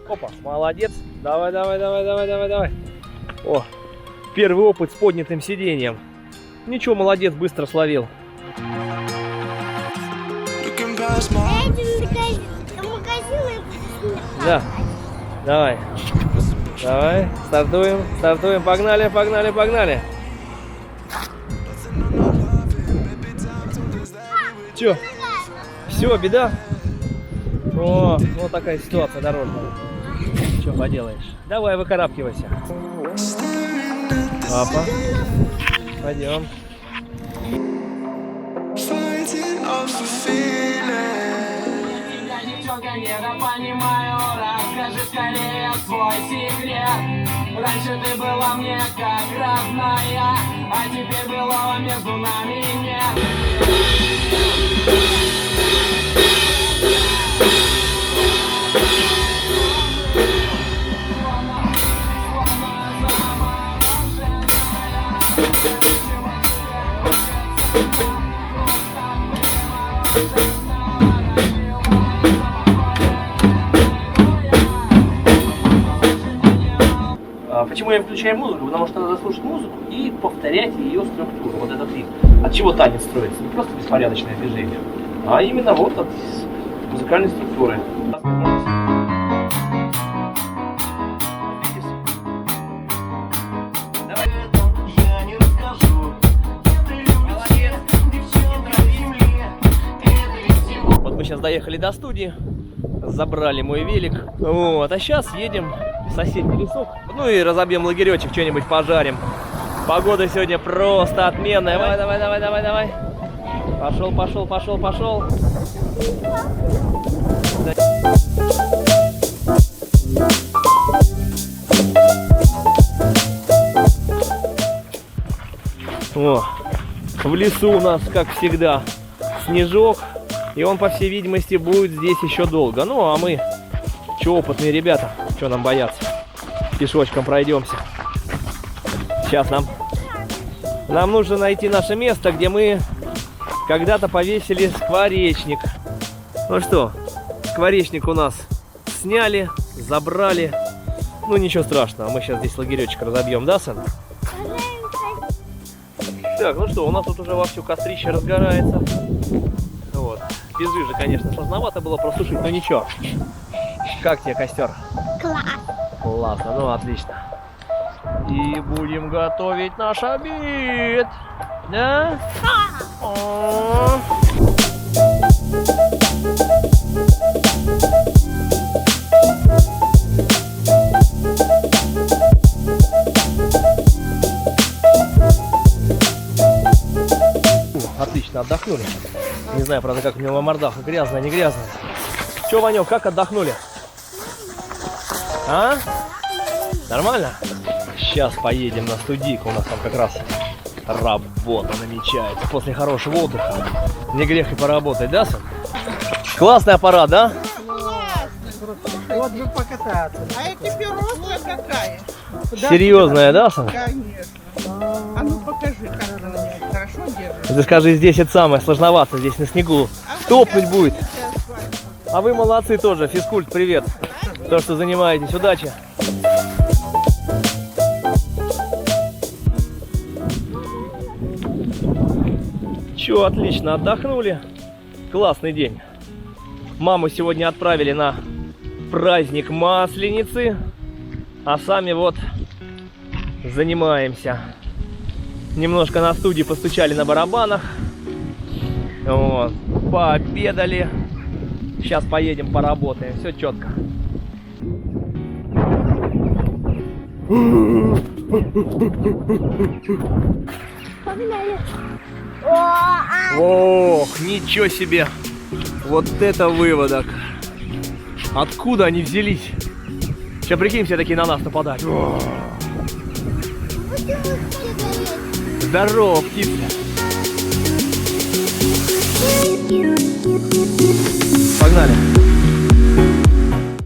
Опа, молодец. Давай, давай, давай, давай, давай, давай. О, первый опыт с поднятым сиденьем. Ничего, молодец, быстро словил. Да, давай. Давай, стартуем, стартуем, погнали, погнали, погнали. Че? Все, беда? О, вот такая ситуация дорожная. Что поделаешь? Давай, выкарабкивайся. Папа, пойдем. Понимаю, расскажи скорее свой секрет. Раньше ты была мне как родная, а теперь былого между нами нет. Почему я включаю музыку? Потому что надо слушать музыку и повторять ее структуру. Вот этот ритм. От чего танец строится? Не просто беспорядочное движение, а именно вот от музыкальной структуры. Вот мы сейчас доехали до студии, забрали мой велик. Вот, а сейчас едем в соседний лесок. Ну и разобьем лагеречек, что-нибудь пожарим. Погода сегодня просто отменная. Давай, давай, давай, давай, давай. Пошел, пошел, пошел, пошел. О, в лесу у нас, как всегда, снежок. И он, по всей видимости, будет здесь еще долго. Ну, а мы, че, опытные ребята, что нам бояться? Пешочком пройдемся. Сейчас нам нужно найти наше место, где мы когда-то повесили скворечник. Ну что, скворечник у нас сняли, забрали. Ну, ничего страшного, мы сейчас здесь лагеречек разобьем, да, сын? Так, ну что, у нас тут уже вовсю кострище разгорается. Вот. Без жижи, конечно, сложновато было просушить, но ничего. Как тебе костер? Класс. Классно, ну отлично. И будем готовить наш обед. Да? О. Отлично, отдохнули. Не знаю, правда, как у него мордаха, грязная, не грязная. Че, Ванек, как отдохнули? А? Нормально? Сейчас поедем на студийку, у нас там как раз работа намечается. После хорошего отдыха не грех и поработать, да, сын? Классный аппарат, да? Вот бы покататься. А экипировка какая? Серьезная, да, сын? Конечно. А ну покажи, как она меня хорошо держит. Ты скажи, здесь это самое сложновато, здесь на снегу. Топнуть будет. А вы молодцы тоже. Физкульт, привет. То, что занимаетесь. Удачи. Че, отлично, отдохнули. Классный день. Маму сегодня отправили на праздник Масленицы. А сами вот занимаемся. Немножко на студии постучали на барабанах. Вот. Пообедали. Сейчас поедем поработаем. Все четко. Погнали. Ох, ничего себе. Вот это выводок. Откуда они взялись? Сейчас прикинь, все такие на нас нападают. Здорово, птица. Погнали.